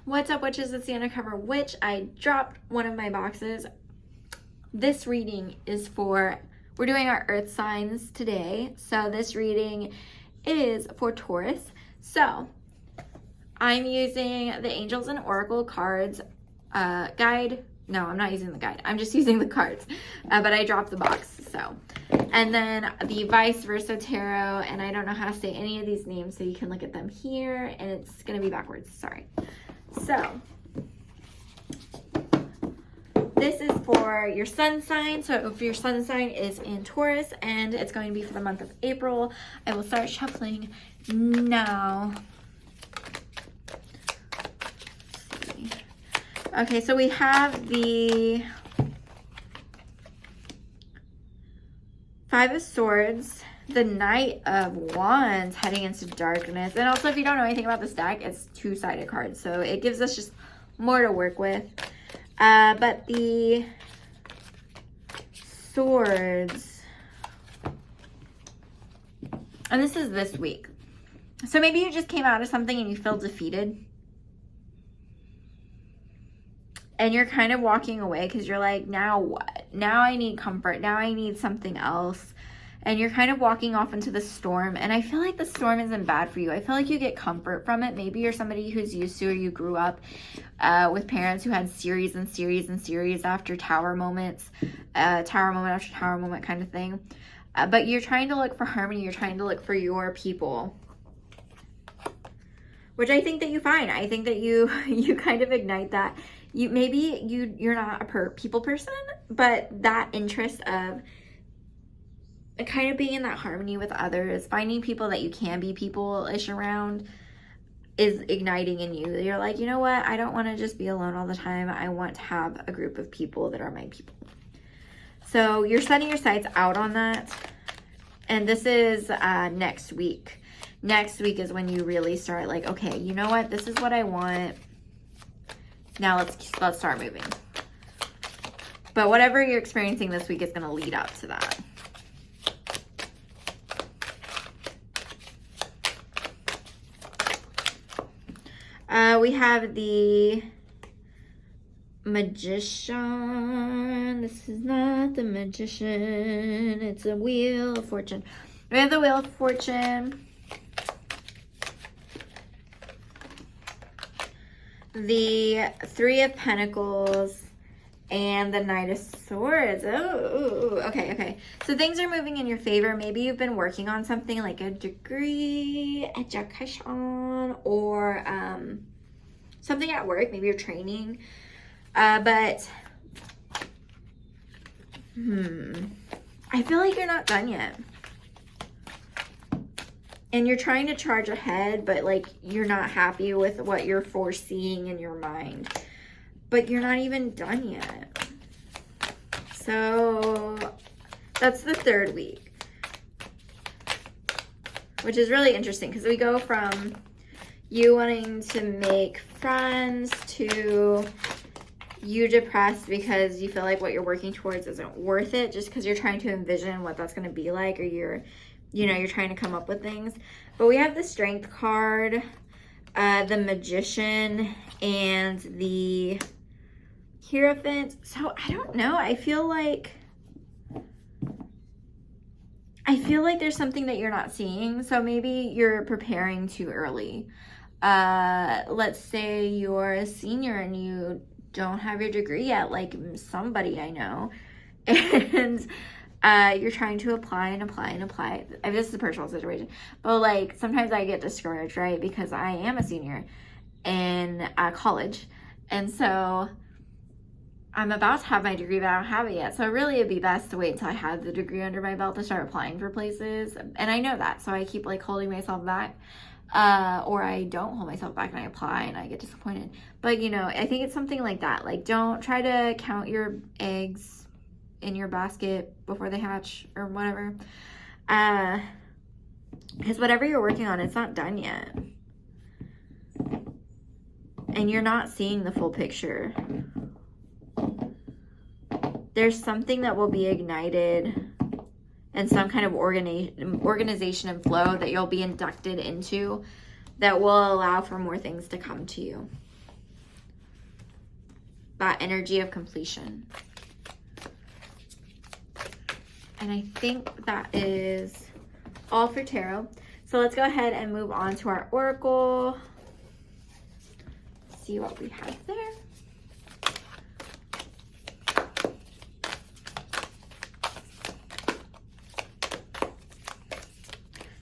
What's up, witches? It's the Undercover Witch. I dropped one of my boxes. This reading is for, we're doing our earth signs today. So this reading is for Taurus. So I'm using the Angels and Oracle cards guide. No, I'm not using the guide. I'm just using the cards. But I dropped the box, so. And then the Vice Versa Tarot, and I don't know how to say any of these names, so you can look at them here, and it's going to be backwards. Sorry. So, this is for your sun sign. So if your sun sign is in Taurus, and it's going to be for the month of April, I will start shuffling now. Let's see. Okay, so we have the Five of Swords, the Knight of Wands heading into darkness. And also, if you don't know anything about this deck, it's two-sided cards. So it gives us just more to work with. But the Swords, and this is this week. So maybe you just came out of something and you feel defeated. And you're kind of walking away because you're like, now what? Now I need comfort. Now I need something else. And you're kind of walking off into the storm. And I feel like the storm isn't bad for you. I feel like you get comfort from it. Maybe you're somebody who's used to, or you grew up with parents who had series and series and series after tower moments, tower moment after tower moment kind of thing. But you're trying to look for harmony. You're trying to look for your people, which I think that you find. I think that you kind of ignite that. You're not a people person, but that interest of kind of being in that harmony with others, finding people that you can be people-ish around is igniting in you. You're like, you know what? I don't want to just be alone all the time. I want to have a group of people that are my people. So you're setting your sights out on that. And this is next week. Next week is when you really start like, okay, you know what? This is what I want. Now let's start moving. But whatever you're experiencing this week is going to lead up to that. We have the Magician. This is not the Magician. It's a Wheel of Fortune. We have the Wheel of Fortune. The Three of Pentacles. And the Knight of Swords. Oh, okay. So things are moving in your favor. Maybe you've been working on something like a degree, education, or something at work. Maybe you're training. But I feel like you're not done yet. And you're trying to charge ahead, but like you're not happy with what you're foreseeing in your mind. But you're not even done yet. So that's the third week, which is really interesting because we go from you wanting to make friends to you depressed because you feel like what you're working towards isn't worth it, just because you're trying to envision what that's going to be like, or you're trying to come up with things. But we have the Strength card, the Magician, and the Hierophant. So I don't know. I feel like there's something that you're not seeing. So maybe you're preparing too early. Let's say you're a senior and you don't have your degree yet, like somebody I know, and you're trying to apply and apply and apply. I mean, this is a personal situation, but like sometimes I get discouraged, right? Because I am a senior in college, and so I'm about to have my degree, but I don't have it yet. So really it'd be best to wait until I have the degree under my belt to start applying for places. And I know that. So I keep like holding myself back. Or I don't hold myself back and I apply and I get disappointed. But I think it's something like that. Like, don't try to count your eggs in your basket before they hatch or whatever. Because whatever you're working on, it's not done yet. And you're not seeing the full picture. There's something that will be ignited and some kind of organization and flow that you'll be inducted into that will allow for more things to come to you. that energy of completion. And I think that is all for tarot. So let's go ahead and move on to our oracle. See what we have there.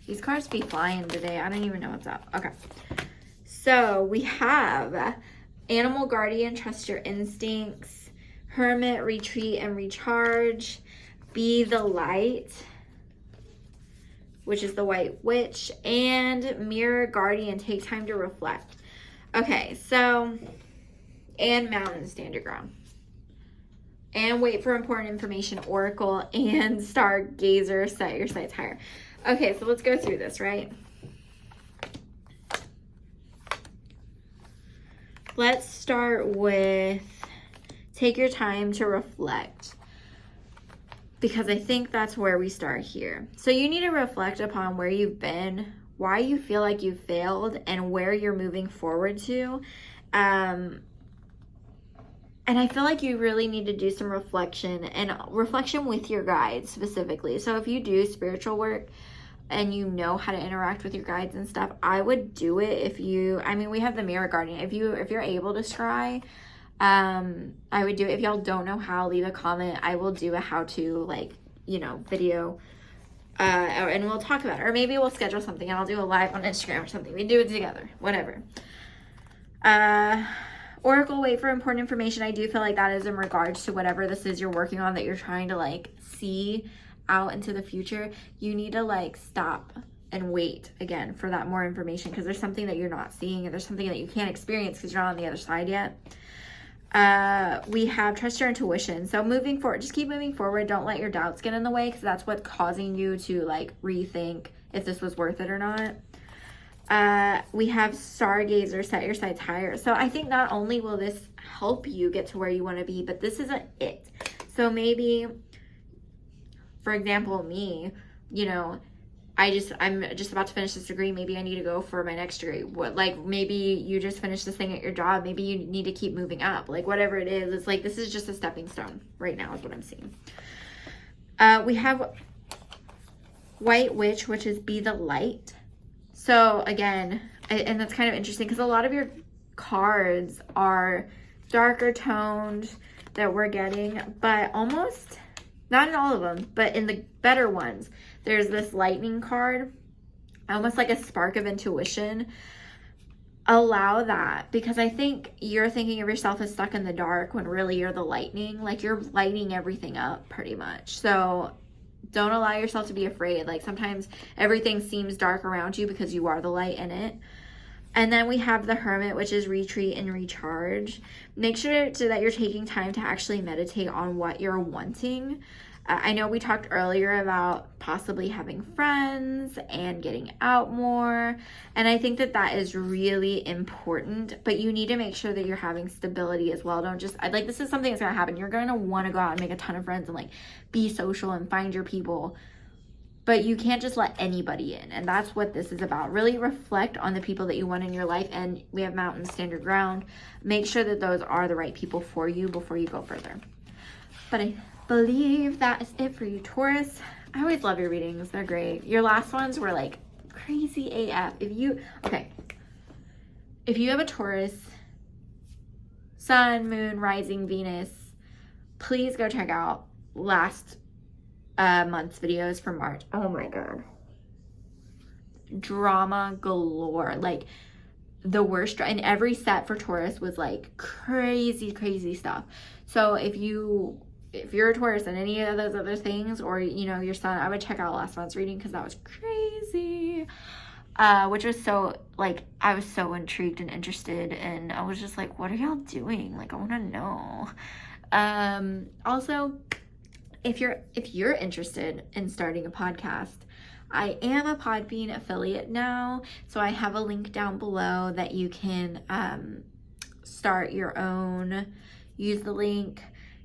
These cards be flying today. I don't even know what's up. Okay. So we have Animal Guardian, trust your instincts. Hermit, retreat and recharge. Be the light, which is the White Witch. And Mirror Guardian, take time to reflect. Okay, so, and Mountain, stand your ground. And wait for important information, Oracle, and Stargazer, set your sights higher. Okay, so let's go through this, right? Let's start with take your time to reflect, because I think that's where we start here. So you need to reflect upon where you've been, why you feel like you failed, and where you're moving forward to. And I feel like you really need to do some reflection, and reflection with your guides specifically. So if you do spiritual work and you know how to interact with your guides and stuff, I would do it. If you, I mean, we have the Mirror Guardian. If you're able to scry, I would do it. If y'all don't know how, leave a comment. I will do a how-to, like, you know, video, and we'll talk about it. Or maybe we'll schedule something and I'll do a live on Instagram or something. We do it together, whatever. Oracle, wait for important information. I do feel like that is in regards to whatever this is you're working on that you're trying to like see out into the future. You need to like stop and wait again for that more information, because there's something that you're not seeing, and there's something that you can't experience because you're not on the other side yet. We have trust your intuition. So moving forward, just keep moving forward. Don't let your doubts get in the way, because that's what's causing you to like rethink if this was worth it or not. We have Stargazer, set your sights higher. So I think not only will this help you get to where you want to be, but this isn't it. So maybe, for example, me, you know, I'm just about to finish this degree. Maybe I need to go for my next degree. Like maybe you just finished this thing at your job. Maybe you need to keep moving up. Like whatever it is, it's like this is just a stepping stone right now is what I'm seeing. We have White Witch, which is be the light. So again, and that's kind of interesting because a lot of your cards are darker toned that we're getting, but almost, not in all of them, but in the better ones, there's this lightning card, almost like a spark of intuition. Allow that, because I think you're thinking of yourself as stuck in the dark when really you're the lightning. Like you're lighting everything up pretty much. So don't allow yourself to be afraid. Like sometimes everything seems dark around you because you are the light in it. And then we have the Hermit, which is retreat and recharge. Make sure that you're taking time to actually meditate on what you're wanting. I know we talked earlier about possibly having friends and getting out more. And I think that that is really important, but you need to make sure that you're having stability as well. Don't just, like, this is something that's going to happen. You're going to want to go out and make a ton of friends and like be social and find your people, but you can't just let anybody in. And that's what this is about. Really reflect on the people that you want in your life. And we have Mountain, stand your ground. Make sure that those are the right people for you before you go further. But I believe that is it for you, Taurus. I always love your readings. They're great. Your last ones were like crazy AF. If you have a Taurus, Sun, Moon, Rising, Venus, please go check out last month's videos for March. Oh my god. Drama galore. Like the worst, and every set for Taurus was like crazy stuff. So if you're a Taurus and any of those other things, or you know, your Sun, I would check out last month's reading because that was crazy. Which was so, like, I was so intrigued and interested, and I was just like, what are y'all doing? Like, I want to know. Also, if you're interested in starting a podcast, I am a Podbean affiliate now, so I have a link down below that you can start your own. Use the link,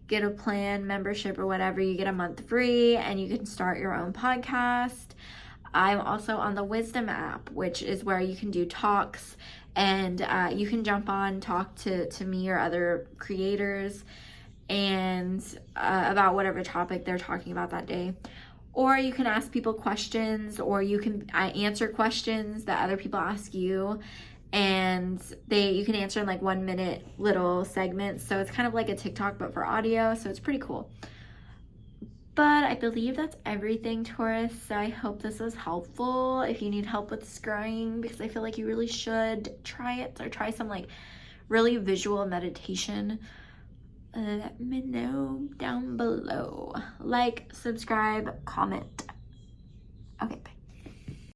get a plan, membership, or whatever. You get a month free, and you can start your own podcast. I'm also on the Wisdom app, which is where you can do talks and you can jump on, talk to me or other creators and about whatever topic they're talking about that day. Or you can ask people questions, or you can answer questions that other people ask you, and you can answer in like 1 minute little segments. So it's kind of like a TikTok but for audio, so it's pretty cool. But I believe that's everything, Taurus. So I hope this was helpful. If you need help with scrying, because I feel like you really should try it, or try some like really visual meditation, let me know down below. Like, subscribe, comment. Okay, bye.